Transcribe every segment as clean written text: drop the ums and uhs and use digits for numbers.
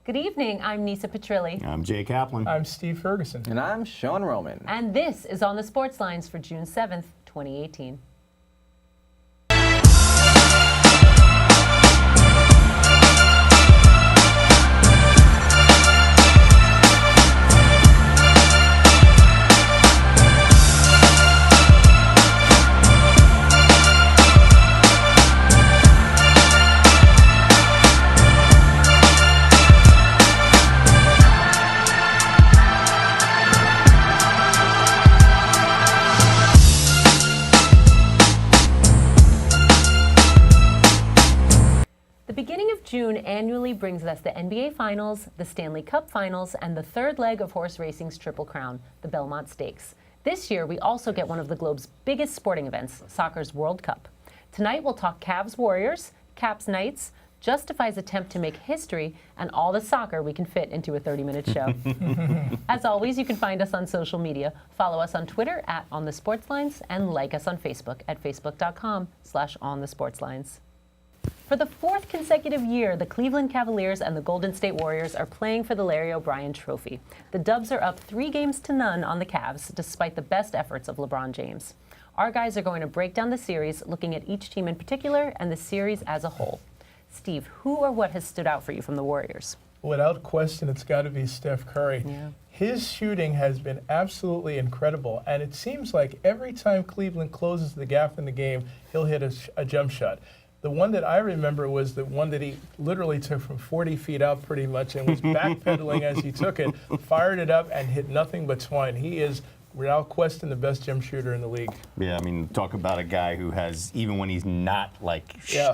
Good evening, I'm Nisa Petrilli. I'm Jay Kaplan. I'm Steve Ferguson. And I'm Sean Roman. And this is On the Sports Lines for June 7th, 2018. June annually brings us the NBA Finals, the Stanley Cup Finals, and the third leg of horse racing's Triple Crown, the Belmont Stakes. This year, we also get one of the globe's biggest sporting events, soccer's World Cup. Tonight, we'll talk Cavs Warriors, Caps Knights, Justify's attempt to make history, and all the soccer we can fit into a 30-minute show. As always, you can find us on social media. Follow us on Twitter @OnTheSportsLines and like us on Facebook at facebook.com/OnTheSportsLines. For the fourth consecutive year, the Cleveland Cavaliers and the Golden State Warriors are playing for the Larry O'Brien Trophy. The Dubs are up 3-0 on the Cavs, despite the best efforts of LeBron James. Our guys are going to break down the series, looking at each team in particular and the series as a whole. Steve, who or what has stood out for you from the Warriors? Without question, it's got to be Steph Curry. Yeah. His shooting has been absolutely incredible, and it seems like every time Cleveland closes the gap in the game, he'll hit a jump shot. The one that I remember was the one that he literally took from 40 feet out pretty much and was backpedaling as he took it, fired it up, and hit nothing but twine. He is, without question, the best jump shooter in the league. Yeah, I mean, talk about a guy who has, even when he's not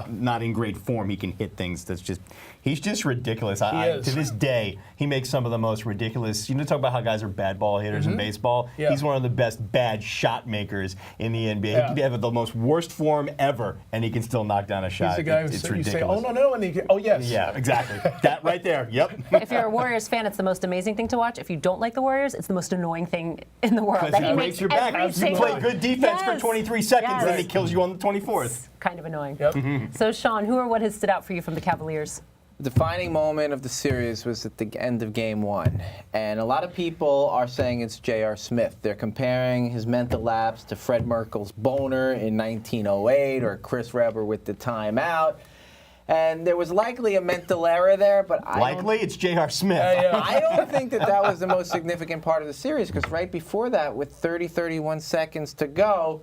not in great form, he can hit things that's just, he's just ridiculous. To this day, he makes some of the most ridiculous, talk about how guys are bad ball hitters in baseball. Yeah. He's one of the best bad shot makers in the NBA. Yeah. He could have the most worst form ever, and he can still knock down a shot. He's the guy it's you ridiculous. say, oh, no, and he oh, yes. Yeah, exactly. That right there, yep. If you're a Warriors fan, it's the most amazing thing to watch. If you don't like the Warriors, it's the most annoying thing in the world. Because he breaks your back. You play good defense for 23 seconds, and then he kills you on the 24th. It's kind of annoying. Yep. So, Sean, who or what has stood out for you from the Cavaliers? The defining moment of the series was at the end of Game 1. And a lot of people are saying it's J.R. Smith. They're comparing his mental lapse to Fred Merkel's boner in 1908 or Chris Webber with the timeout. And there was likely a mental error there, but it's J.R. Smith. I don't think that was the most significant part of the series, because right before that, with 31 seconds to go,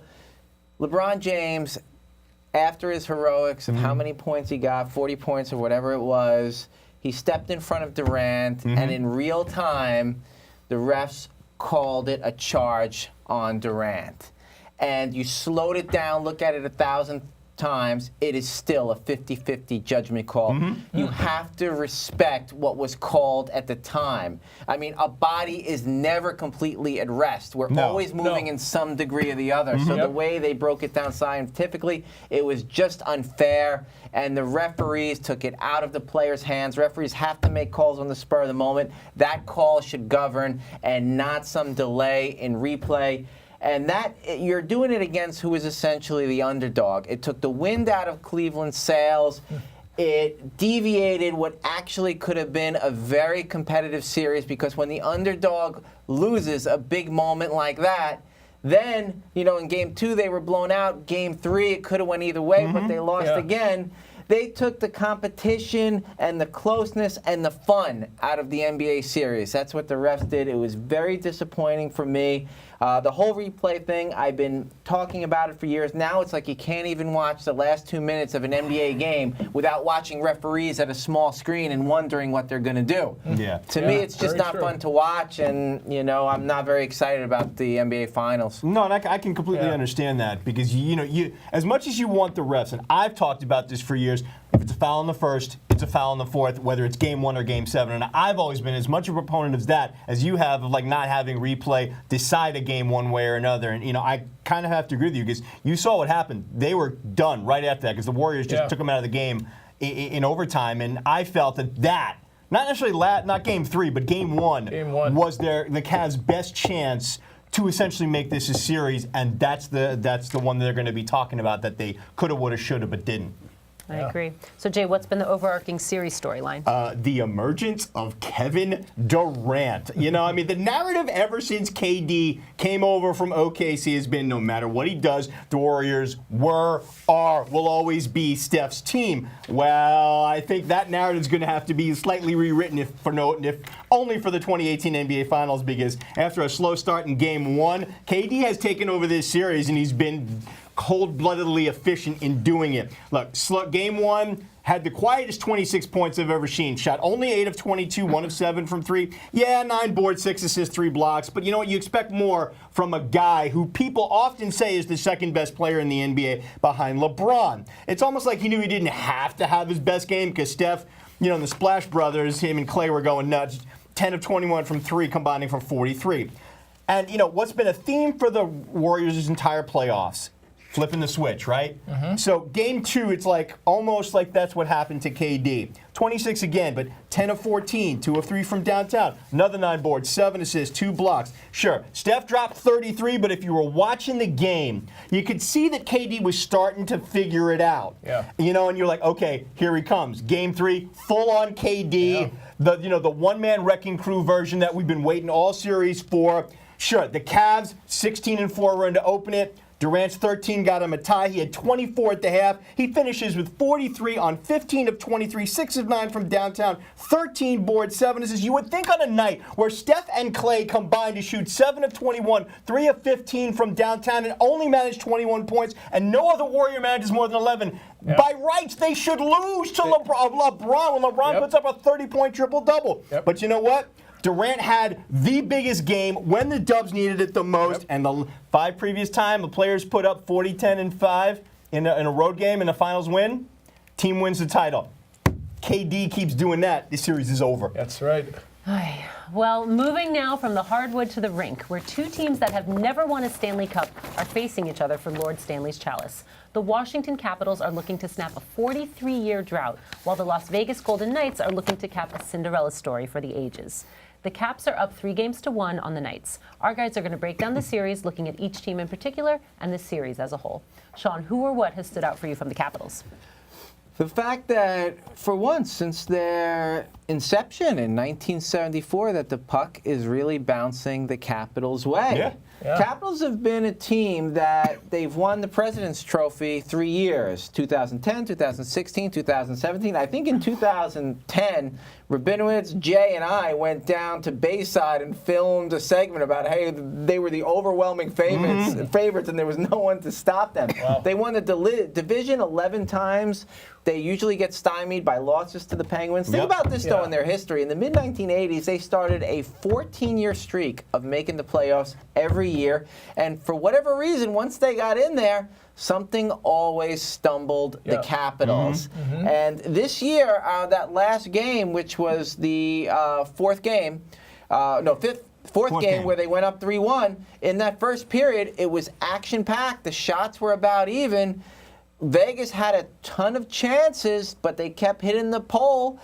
LeBron James, after his heroics of how many points he got, 40 points or whatever it was, he stepped in front of Durant, and in real time, the refs called it a charge on Durant. And you slowed it down, look at it 1,000 times, it is still a 50-50 judgment call. You have to respect what was called at the time. I mean, a body is never completely at rest. We're always moving in some degree or the other. So the way they broke it down scientifically, it was just unfair, and the referees took it out of the players' hands. Referees have to make calls on the spur of the moment. That call should govern, and not some delay in replay. And that, you're doing it against who is essentially the underdog. It took the wind out of Cleveland's sails. It deviated what actually could have been a very competitive series, because when the underdog loses a big moment like that, then, in Game 2 they were blown out. Game 3 it could have went either way, but they lost again. They took the competition and the closeness and the fun out of the NBA series. That's what the refs did. It was very disappointing for me. The whole replay thing, I've been talking about it for years. Now it's like you can't even watch the last 2 minutes of an NBA game without watching referees at a small screen and wondering what they're going to do. To me, it's just not fun to watch, and I'm not very excited about the NBA Finals. No, and I can completely understand that, because you as much as you want the refs, and I've talked about this for years, if it's a foul in the first, it's a foul in the fourth, whether it's Game 1 or Game 7. And I've always been as much a proponent of that as you have of not having replay decide a game one way or another. And I kind of have to agree with you, because you saw what happened. They were done right after that, because the Warriors just took them out of the game in overtime. And I felt that not necessarily not Game 3, but Game 1 was the Cavs' best chance to essentially make this a series, and that's the one they're going to be talking about, that they coulda, woulda, shoulda, but didn't. I agree. So, Jay, what's been the overarching series storyline? The emergence of Kevin Durant. You know, I mean, the narrative ever since KD came over from OKC has been no matter what he does, the Warriors will always be Steph's team. Well, I think that narrative is going to have to be slightly rewritten if only for the 2018 NBA Finals, because after a slow start in Game 1, KD has taken over this series and he's been cold-bloodedly efficient in doing it. Look, Game 1 had the quietest 26 points I've ever seen. Shot only 8 of 22, 1 of 7 from 3. Yeah, 9 boards, 6 assists, 3 blocks. But you know what? You expect more from a guy who people often say is the second best player in the NBA behind LeBron. It's almost like he knew he didn't have to have his best game because Steph, you know, and the Splash Brothers, him and Clay were going nuts. 10 of 21 from 3, combining for 43. And, you know, what's been a theme for the Warriors this entire playoffs? Flipping the switch, right? So Game 2, it's like almost like that's what happened to KD. 26 again, but 10 of 14, 2 of 3 from downtown. Another 9 boards, 7 assists, 2 blocks. Sure, Steph dropped 33, but if you were watching the game, you could see that KD was starting to figure it out. Yeah. You know, and you're like, okay, here he comes. Game 3, full on KD. Yeah. The one-man wrecking crew version that we've been waiting all series for. Sure, the Cavs, 16-4 run to open it. Durant's 13 got him a tie. He had 24 at the half. He finishes with 43 on 15 of 23, 6 of 9 from downtown, 13 boards, 7 assists. You would think on a night where Steph and Clay combined to shoot 7 of 21, 3 of 15 from downtown, and only managed 21 points, and no other Warrior manages more than 11. Yep. By rights, they should lose to LeBron when LeBron puts up a 30-point triple-double. Yep. But you know what? Durant had the biggest game when the Dubs needed it the most, and the 5 previous time the players put up 40, 10, and 5 in a road game and the finals win, team wins the title. KD keeps doing that, this series is over. That's right. Well, moving now from the hardwood to the rink, where 2 teams that have never won a Stanley Cup are facing each other for Lord Stanley's chalice. The Washington Capitals are looking to snap a 43-year drought, while the Las Vegas Golden Knights are looking to cap a Cinderella story for the ages. The Caps are up 3-1 on the Knights. Our guys are going to break down the series, looking at each team in particular and the series as a whole. Sean, who or what has stood out for you from the Capitals? The fact that, for once, since their inception in 1974, that the puck is really bouncing the Capitals' way. Yeah. Capitals have been a team that they've won the President's Trophy 3 years, 2010, 2016, 2017. I think in 2010, Rabinowitz, Jay, and I went down to Bayside and filmed a segment about, hey, they were the overwhelming favorites and there was no one to stop them. Wow. They won the division 11 times. They usually get stymied by losses to the Penguins. Think about this, though, in their history. In the mid-1980s, they started a 14-year streak of making the playoffs every year. And for whatever reason, once they got in there, something always stumbled the Capitals. And this year, that last game, which was the fourth game where they went up 3-1, in that first period, it was action-packed. The shots were about even. Vegas had a ton of chances, but they kept hitting the pole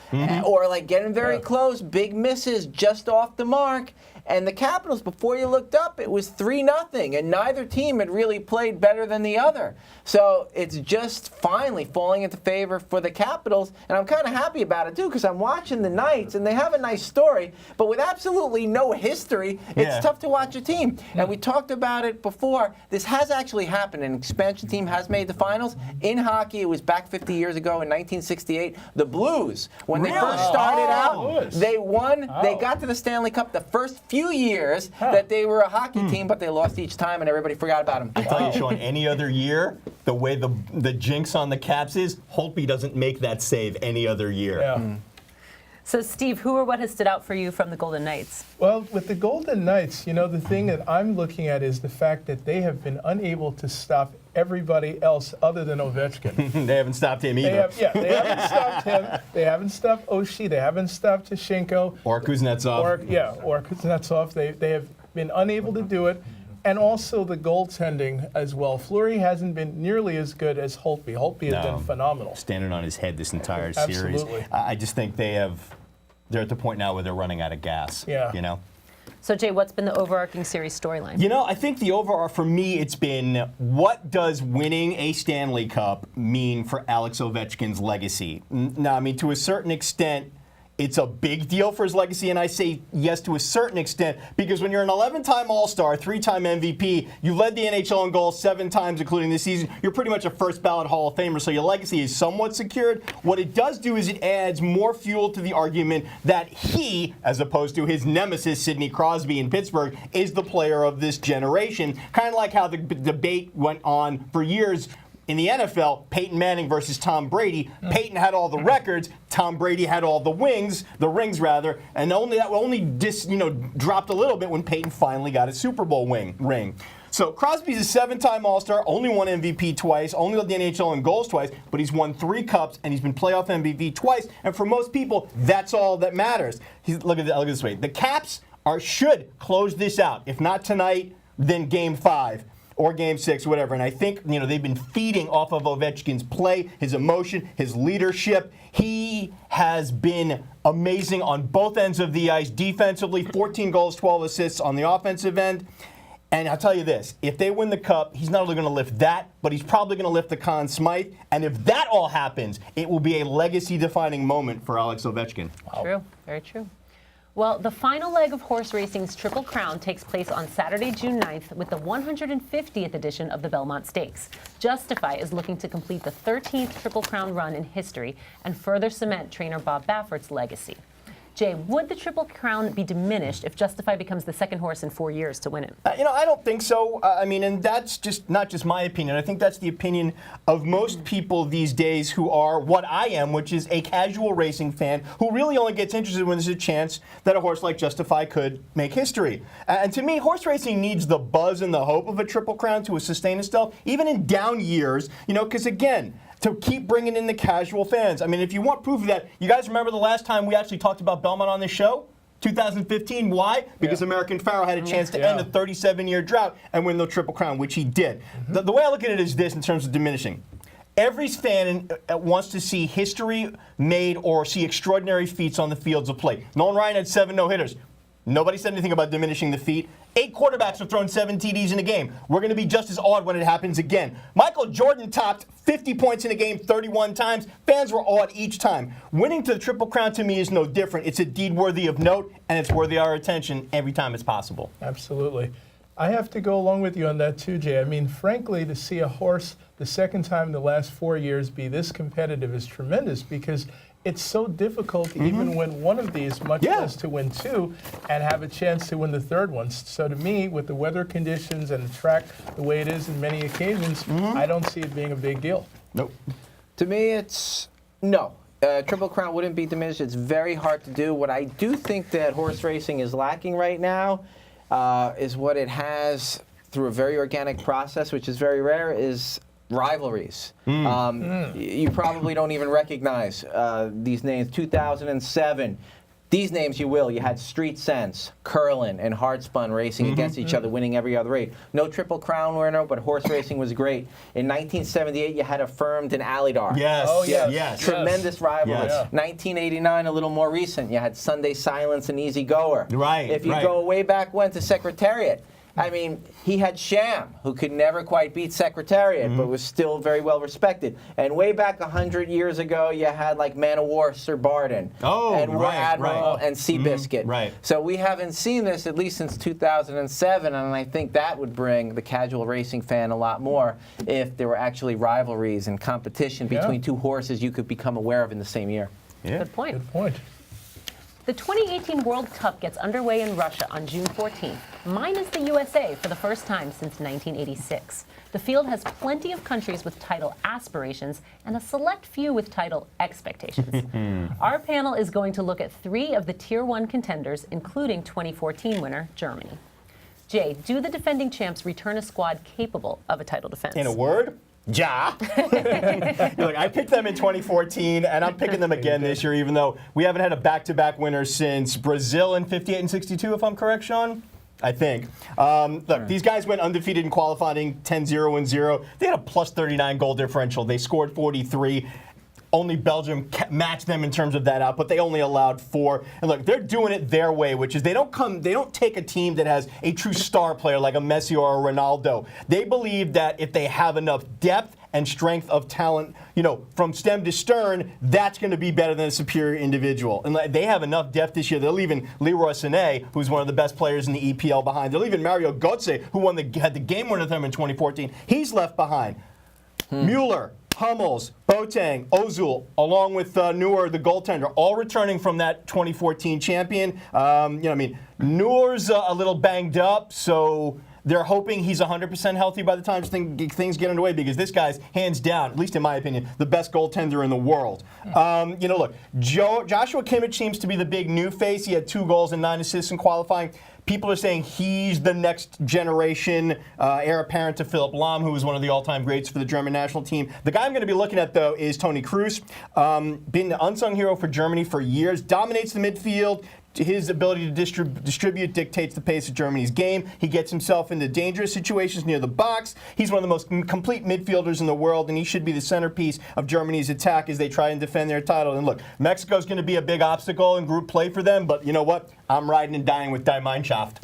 or like getting very close, big misses just off the mark. And the Capitals, before you looked up, it was 3-0, and neither team had really played better than the other. So it's just finally falling into favor for the Capitals, and I'm kind of happy about it, too, because I'm watching the Knights, and they have a nice story, but with absolutely no history, it's tough to watch a team. And we talked about it before. This has actually happened. An expansion team has made the finals. In hockey, it was back 50 years ago in 1968. The Blues, when they first started out, they won. They got to the Stanley Cup the first few years that they were a hockey team, but they lost each time, and everybody forgot about them. I tell you, Sean, any other year, the way the jinx on the Caps is, Holtby doesn't make that save any other year. Yeah. So, Steve, who or what has stood out for you from the Golden Knights? Well, with the Golden Knights, you know, the thing that I'm looking at is the fact that they have been unable to stop everybody else other than Ovechkin. They haven't stopped him either. They haven't stopped him. They haven't stopped Oshie. They haven't stopped Tashenko. Or Kuznetsov. Or Kuznetsov. They have been unable to do it. And also the goaltending as well. Fleury hasn't been nearly as good as Holtby. Holtby has been phenomenal. Standing on his head this entire series. Absolutely. I just think they're at the point now where they're running out of gas. Yeah. You know? So, Jay, what's been the overarching series storyline? You know, I think the overall, for me, it's been what does winning a Stanley Cup mean for Alex Ovechkin's legacy? Now, I mean, to a certain extent, it's a big deal for his legacy, and I say yes to a certain extent because when you're an 11-time All-Star, 3-time MVP, you led the NHL in goals 7 times, including this season, you're pretty much a first-ballot Hall of Famer, so your legacy is somewhat secured. What it does do is it adds more fuel to the argument that he, as opposed to his nemesis, Sidney Crosby in Pittsburgh, is the player of this generation, kind of like how the debate went on for years in the NFL, Peyton Manning versus Tom Brady. Peyton had all the records. Tom Brady had all the rings, and only dropped a little bit when Peyton finally got a Super Bowl ring. So Crosby's a 7-time All-Star, only won MVP twice, only led the NHL in goals twice, but he's won 3 cups and he's been playoff MVP twice. And for most people, that's all that matters. Look at it this way: the Caps should close this out. If not tonight, then Game 5. Or Game 6, whatever. And I think, they've been feeding off of Ovechkin's play, his emotion, his leadership. He has been amazing on both ends of the ice. Defensively, 14 goals, 12 assists on the offensive end. And I'll tell you this, if they win the Cup, he's not only going to lift that, but he's probably going to lift the Conn Smythe. And if that all happens, it will be a legacy-defining moment for Alex Ovechkin. Wow. True, very true. Well, the final leg of horse racing's Triple Crown takes place on Saturday, June 9th with the 150th edition of the Belmont Stakes. Justify is looking to complete the 13th Triple Crown run in history and further cement trainer Bob Baffert's legacy. Jay, would the Triple Crown be diminished if Justify becomes the second horse in 4 years to win it? I don't think so. And that's not just my opinion. I think that's the opinion of most people these days who are what I am, which is a casual racing fan who really only gets interested when there's a chance that a horse like Justify could make history. And to me, horse racing needs the buzz and the hope of a Triple Crown to sustain itself, even in down years, because again, to keep bringing in the casual fans. I mean, if you want proof of that, you guys remember the last time we actually talked about Belmont on this show? 2015. Why? Because American Pharoah had a chance to end a 37-year drought and win the Triple Crown, which he did. The way I look at it is this in terms of diminishing. Every fan wants to see history made or see extraordinary feats on the fields of play. Nolan Ryan had 7 no-hitters. Nobody said anything about diminishing the feat. 8 quarterbacks have thrown 7 TDs in a game. We're going to be just as awed when it happens again. Michael Jordan topped 50 points in a game 31 times. Fans were awed each time. Winning to the Triple Crown to me is no different. It's a deed worthy of note, and it's worthy of our attention every time it's possible. Absolutely. I have to go along with you on that too, Jay. I mean, frankly, to see a horse the second time in the last 4 years be this competitive is tremendous because it's so difficult to even win one of these, much less to win 2 and have a chance to win the third one. So to me, with the weather conditions and the track the way it is in many occasions, I don't see it being a big deal. Nope. To me, it's no. Triple Crown wouldn't be diminished. It's very hard to do. What I do think that horse racing is lacking right now is what it has through a very organic process, which is very rare, is rivalries. You probably don't even recognize these names. 2007. These names you will. You had Street Sense, Curlin, and Hardspun racing against each other, winning every other race. No Triple Crown winner, but horse racing was great. In 1978, you had Affirmed and Alydar. Yes. Oh, yes. Tremendous rivalry. Yes. 1989, a little more recent, you had Sunday Silence and Easy Goer. Right. If you go way back when to Secretariat, I mean, he had Sham, who could never quite beat Secretariat, but was still very well respected. And way back 100 years ago, you had like Man of War, Sir Barden, and War Admiral, and Seabiscuit. Right. So we haven't seen this at least since 2007, and I think that would bring the casual racing fan a lot more if there were actually rivalries and competition between 2 horses you could become aware of in the same year. Yeah. Good point. Good point. The 2018 World Cup gets underway in Russia on June 14th, minus the USA for the first time since 1986. The field has plenty of countries with title aspirations and a select few with title expectations. Our panel is going to look at 3 of the Tier 1 contenders, including 2014 winner Germany. Jay, do the defending champs return a squad capable of a title defense? In a word? Ja. Look, I picked them in 2014, and I'm picking them again this year, even though we haven't had a back-to-back winner since Brazil in 58 and 62, if I'm correct, Sean? I think. Look, these guys went undefeated in qualifying, 10-0-0. They had a plus 39 goal differential. They scored 43. only Belgium matched them in terms of that output. They only allowed 4. And look, they're doing it their way, which is they don't take a team that has a true star player like a Messi or a Ronaldo. They believe that if they have enough depth and strength of talent, from stem to stern, that's going to be better than a superior individual. And they have enough depth this year. They're leaving Leroy Sané, who's one of the best players in the EPL, behind. They're leaving Mario Götze, who had the game winner with them in 2014. He's left behind. Mueller, Hummels, Boateng, Otsl, along with Neuer, the goaltender, all returning from that 2014 champion. Neuer's a little banged up, so they're hoping he's 100% healthy by the time things get underway, because this guy's hands down, at least in my opinion, the best goaltender in the world. Look, Joshua Kimmich seems to be the big new face. He had 2 goals and 9 assists in qualifying. People are saying he's the next generation heir apparent to Philipp Lahm, who was one of the all-time greats for the German national team. The guy I'm going to be looking at, though, is Toni Kroos. Been the unsung hero for Germany for years, dominates the midfield. His ability to distribute dictates the pace of Germany's game. He gets himself into dangerous situations near the box. He's one of the most complete midfielders in the world, and he should be the centerpiece of Germany's attack as they try and defend their title. And look, Mexico's going to be a big obstacle in group play for them, but you know what? I'm riding and dying with Die Mannschaft.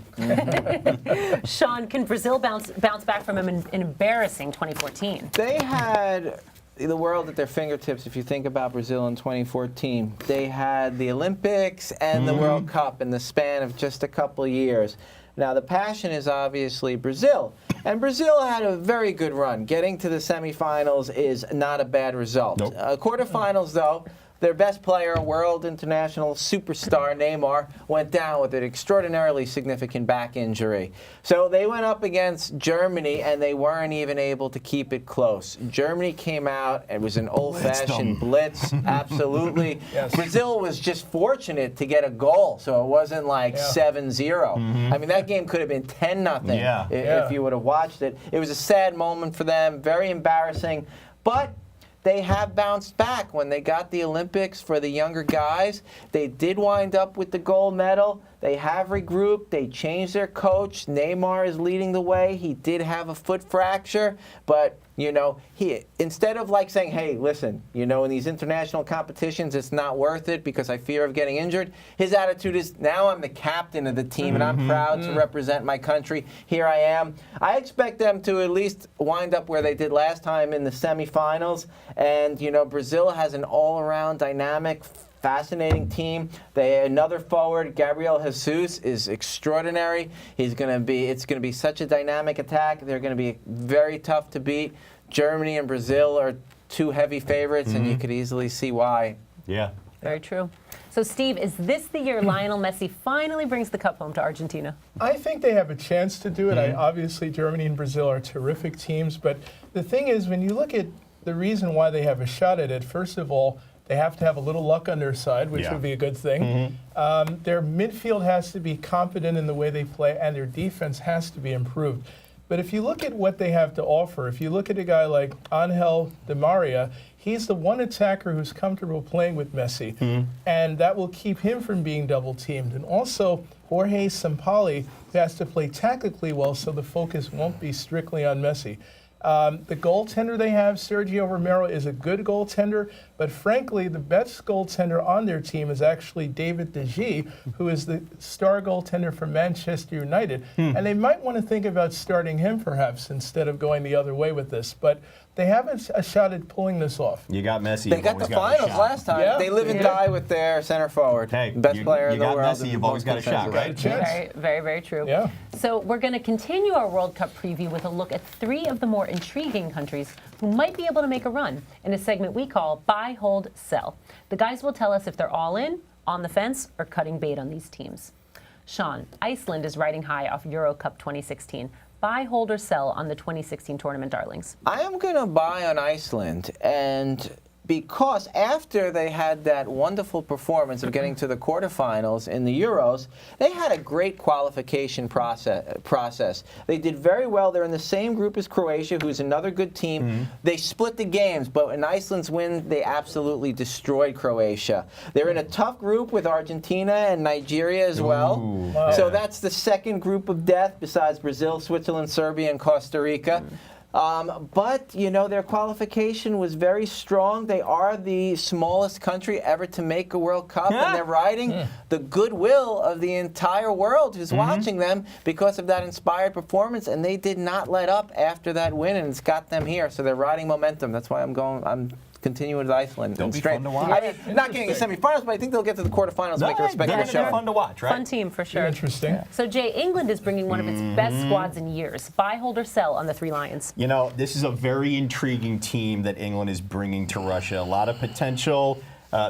Sean, can Brazil bounce back from an embarrassing 2014? They had the world at their fingertips. If you think about Brazil in 2014, they had the Olympics and the World Cup in the span of just a couple of years. Now, the passion is obviously Brazil. And Brazil had a very good run. Getting to the semifinals is not a bad result. Nope. Quarterfinals, though, their best player, world international superstar Neymar, went down with an extraordinarily significant back injury. So they went up against Germany, and they weren't even able to keep it close. Germany came out. It was an old-fashioned blitz, absolutely. Yes. Brazil was just fortunate to get a goal, so it wasn't like 7-0. I mean, that game could have been 10-0 if you would have watched it. It was a sad moment for them, very embarrassing, but they have bounced back. When they got the Olympics for the younger guys, they did wind up with the gold medal. They have regrouped. They changed their coach. Neymar is leading the way. He did have a foot fracture, but he, instead of like saying, hey, listen, in these international competitions, it's not worth it because I fear of getting injured, his attitude is, now I'm the captain of the team and I'm proud to represent my country. Here I am. I expect them to at least wind up where they did last time in the semifinals. And, Brazil has an all-around dynamic, fascinating team. Another forward, Gabriel Jesus, is extraordinary. It's going to be such a dynamic attack. They're going to be very tough to beat. Germany and Brazil are 2 heavy favorites, and you could easily see why. Yeah. Very true. So, Steve, is this the year Lionel Messi finally brings the cup home to Argentina? I think they have a chance to do it. Obviously, Germany and Brazil are terrific teams, but the thing is, when you look at the reason why they have a shot at it, first of all, they have to have a little luck on their side, which would be a good thing. Their midfield has to be competent in the way they play, and their defense has to be improved. But if you look at what they have to offer, if you look at a guy like Angel Di Maria, he's the one attacker who's comfortable playing with Messi, and that will keep him from being double-teamed. And also, Jorge Sampaoli has to play tactically well, so the focus won't be strictly on Messi. The goaltender they have, Sergio Romero, is a good goaltender, but frankly, the best goaltender on their team is actually David De Gea, who is the star goaltender for Manchester United. And they might want to think about starting him, perhaps, instead of going the other way with this. But they have a shot at pulling this off. You got Messi. They got the finals last time. Yeah, they live and die with their center forward. Hey, best player in the world. You got Messi, you've always got a shot, right? Very, very, very true. Yeah. So we're going to continue our World Cup preview with a look at 3 of the more intriguing countries who might be able to make a run in a segment we call Buy, Hold, Sell. The guys will tell us if they're all in, on the fence, or cutting bait on these teams. Sean, Iceland is riding high off Euro Cup 2016. Buy, hold, or sell on the 2016 tournament darlings? I am going to buy on Iceland, and because after they had that wonderful performance of getting to the quarterfinals in the Euros, they had a great qualification process. They did very well. They're in the same group as Croatia, who's another good team. They split the games, but in Iceland's win, they absolutely destroyed Croatia. They're in a tough group with Argentina and Nigeria as well. Wow. So that's the second group of death besides Brazil, Switzerland, Serbia, and Costa Rica. But, their qualification was very strong. They are the smallest country ever to make a World Cup, and they're riding the goodwill of the entire world who's watching them because of that inspired performance, and they did not let up after that win, and it's got them here. So they're riding momentum. That's why I'm continuing with Iceland. They'll be fun to watch. I mean, not getting to semifinals, but I think they'll get to the quarterfinals and make a respectable They're showing. fun to watch, right? Fun team for sure. Interesting. So Jay, England is bringing one of its best squads in years. Buy, hold, or sell on the Three Lions. This is a very intriguing team that England is bringing to Russia. A lot of potential.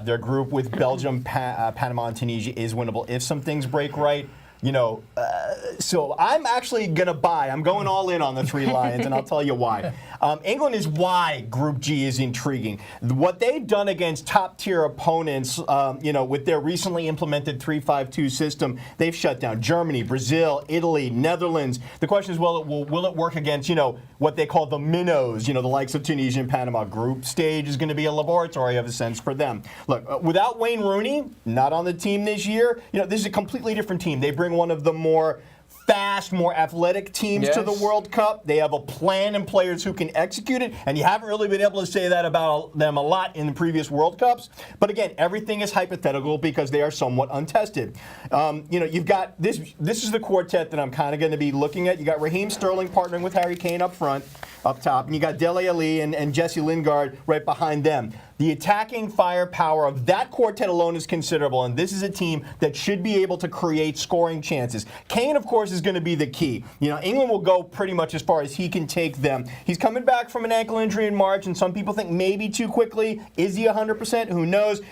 Their group with Belgium, Panama, and Tunisia is winnable if some things break right. So I'm actually going to buy. I'm going all in on the Three Lions, and I'll tell you why. England is why Group G is intriguing. What they've done against top-tier opponents, with their recently implemented 3-5-2 system, they've shut down Germany, Brazil, Italy, Netherlands. The question is, will it work against, what they call the minnows, the likes of Tunisia and Panama? Group stage is going to be a laboratory of a sense for them. Look, without Wayne Rooney, not on the team this year, this is a completely different team. They bring one of the more fast, more athletic teams to the World Cup. They have a plan and players who can execute it, and you haven't really been able to say that about them a lot in the previous World Cups. But again, everything is hypothetical because they are somewhat untested. You've got this is the quartet that I'm kind of going to be looking at. You got Raheem Sterling partnering with Harry Kane up top, and you got Dele Alli and Jesse Lingard right behind them. The attacking firepower of that quartet alone is considerable, and this is a team that should be able to create scoring chances. Kane, of course, is going to be the key. England will go pretty much as far as he can take them. He's coming back from an ankle injury in March, and some people think maybe too quickly. Is he 100%? Who knows?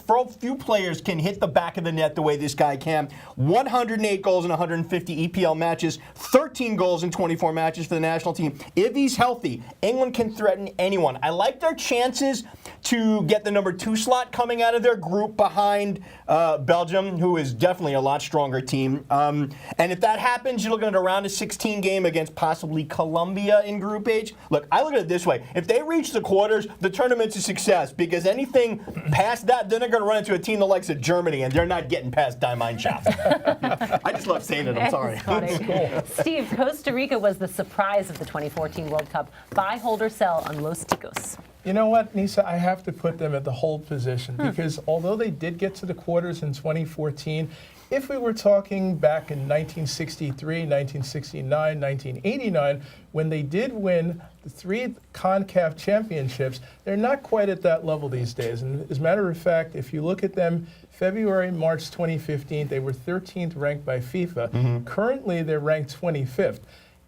For a few players can hit the back of the net the way this guy can. 108 goals in 150 EPL matches, 13 goals in 24 matches for the national team. If he's healthy, England can threaten anyone. I like their chances to get the number 2 slot coming out of their group behind Belgium, who is definitely a lot stronger team. And if that happens, you're looking at a round of 16 game against possibly Colombia in Group H. Look, I look at it this way. If they reach the quarters, the tournament's a success, because anything past that, then they're going to run into a team the likes of Germany, and they're not getting past Die Mannschaft. I just love saying it. I'm sorry. Cool. Steve, Costa Rica was the surprise of the 2014 World Cup. Buy, hold, or sell on Los Ticos. You know what, Nisa? I have to put them at the hold position because although they did get to the quarters in 2014, if we were talking back in 1963, 1969, 1989, when they did win the 3 CONCACAF championships, they're not quite at that level these days. And as a matter of fact, if you look at them, February, March 2015, they were 13th ranked by FIFA. Currently, they're ranked 25th.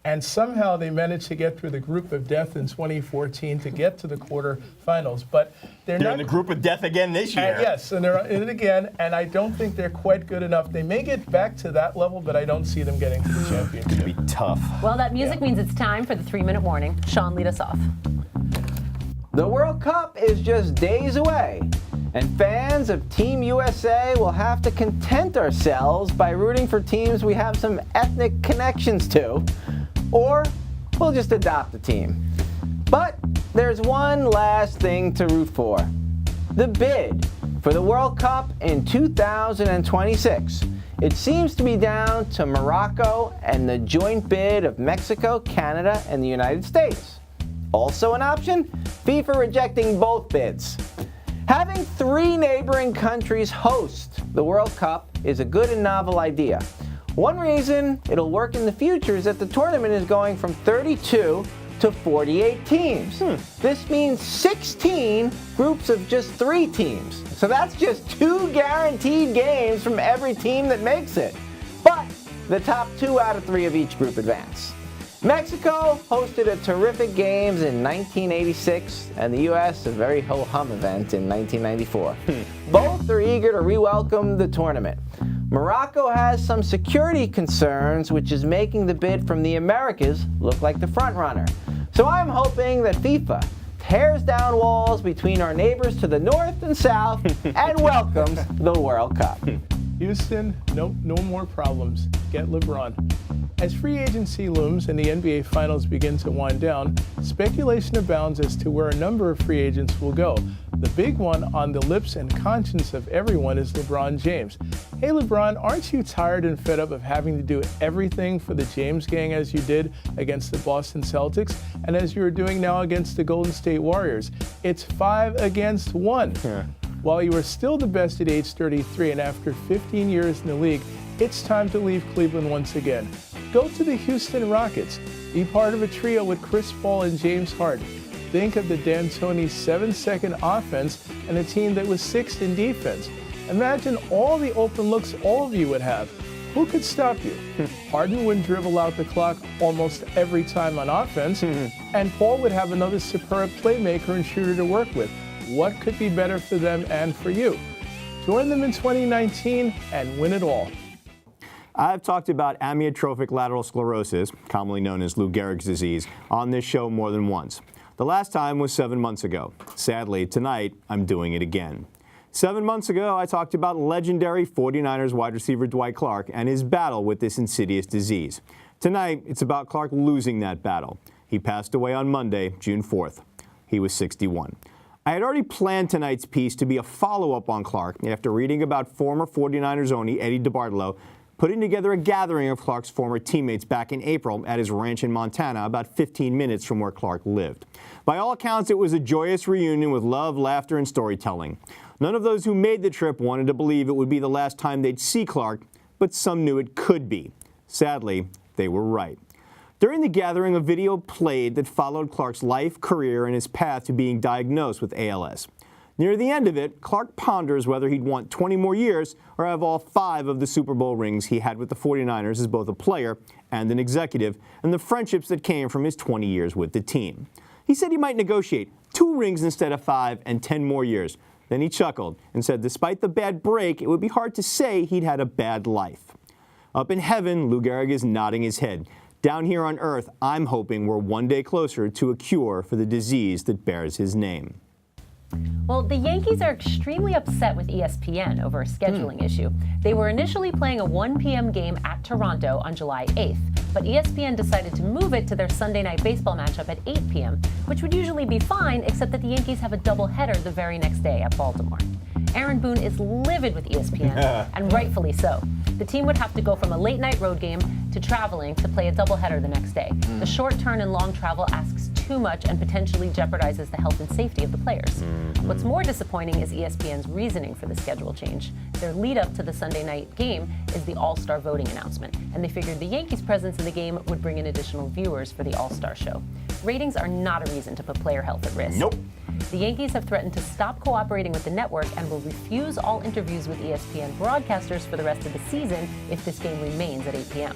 And somehow they managed to get through the group of death in 2014 to get to the quarterfinals. But they're not in the group of death again this year. Yes, and they're in it again. And I don't think they're quite good enough. They may get back to that level, but I don't see them getting to the championship. It'll be tough. Well, that music means it's time for the 3-minute warning. Sean, lead us off. The World Cup is just days away, and fans of Team USA will have to content ourselves by rooting for teams we have some ethnic connections to, or we'll just adopt a team. But there's one last thing to root for: the bid for the World Cup in 2026. It seems to be down to Morocco and the joint bid of Mexico, Canada, and the United States. Also an option, FIFA rejecting both bids. Having 3 neighboring countries host the World Cup is a good and novel idea. One reason it'll work in the future is that the tournament is going from 32 to 48 teams. This means 16 groups of just 3 teams. So that's just 2 guaranteed games from every team that makes it. But the top 2 out of 3 of each group advance. Mexico hosted a terrific games in 1986, and the U.S. a very ho-hum event in 1994. Both are eager to re-welcome the tournament. Morocco has some security concerns, which is making the bid from the Americas look like the front runner. So I'm hoping that FIFA tears down walls between our neighbors to the north and south and welcomes the World Cup. Houston, no more problems. Get LeBron. As free agency looms and the NBA Finals begin to wind down, speculation abounds as to where a number of free agents will go. The big one on the lips and conscience of everyone is LeBron James. Hey LeBron, aren't you tired and fed up of having to do everything for the James gang as you did against the Boston Celtics and as you are doing now against the Golden State Warriors? It's 5 against 1. Yeah. While you are still the best at age 33 and after 15 years in the league, it's time to leave Cleveland once again. Go to the Houston Rockets. Be part of a trio with Chris Paul and James Harden. Think of the D'Antoni's 7-second offense and a team that was 6th in defense. Imagine all the open looks all of you would have. Who could stop you? Harden would dribble out the clock almost every time on offense, and Paul would have another superb playmaker and shooter to work with. What could be better for them and for you? Join them in 2019 and win it all. I've talked about amyotrophic lateral sclerosis, commonly known as Lou Gehrig's disease, on this show more than once. The last time was 7 months ago. Sadly, tonight, I'm doing it again. 7 months ago, I talked about legendary 49ers wide receiver Dwight Clark and his battle with this insidious disease. Tonight, it's about Clark losing that battle. He passed away on Monday, June 4th. He was 61. I had already planned tonight's piece to be a follow-up on Clark after reading about former 49ers owner Eddie DeBartolo putting together a gathering of Clark's former teammates back in April at his ranch in Montana, about 15 minutes from where Clark lived. By all accounts, it was a joyous reunion with love, laughter, and storytelling. None of those who made the trip wanted to believe it would be the last time they'd see Clark, but some knew it could be. Sadly, they were right. During the gathering, a video played that followed Clark's life, career, and his path to being diagnosed with ALS. Near the end of it, Clark ponders whether he'd want 20 more years or have all 5 of the Super Bowl rings he had with the 49ers as both a player and an executive, and the friendships that came from his 20 years with the team. He said he might negotiate 2 rings instead of 5 and 10 more years. Then he chuckled and said despite the bad break, it would be hard to say he'd had a bad life. Up in heaven, Lou Gehrig is nodding his head. Down here on earth, I'm hoping we're one day closer to a cure for the disease that bears his name. Well, the Yankees are extremely upset with ESPN over a scheduling issue. They were initially playing a 1 p.m. game at Toronto on July 8th, but ESPN decided to move it to their Sunday night baseball matchup at 8 p.m., which would usually be fine, except that the Yankees have a doubleheader the very next day at Baltimore. Aaron Boone is livid with ESPN, and rightfully so. The team would have to go from a late-night road game to traveling to play a doubleheader the next day. The short turn and long travel asks too much and potentially jeopardizes the health and safety of the players. What's more disappointing is ESPN's reasoning for the schedule change. Their lead-up to the Sunday night game is the All-Star voting announcement, and they figured the Yankees' presence in the game would bring in additional viewers for the All-Star show. Ratings are not a reason to put player health at risk. Nope. The Yankees have threatened to stop cooperating with the network and will refuse all interviews with ESPN broadcasters for the rest of the season if this game remains at 8 p.m.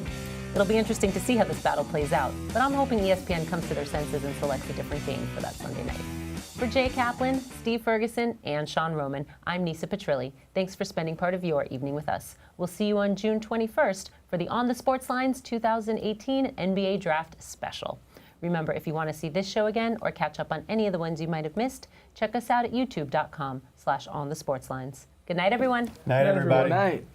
It'll be interesting to see how this battle plays out, but I'm hoping ESPN comes to their senses and selects a different game for that Sunday night. For Jay Kaplan, Steve Ferguson, and Sean Roman, I'm Nisa Petrilli. Thanks for spending part of your evening with us. We'll see you on June 21st for the On the Sports Lines 2018 NBA Draft Special. Remember, if you want to see this show again or catch up on any of the ones you might have missed, check us out at youtube.com/onthesportslines. Good night, everyone. Night, everybody. Good night.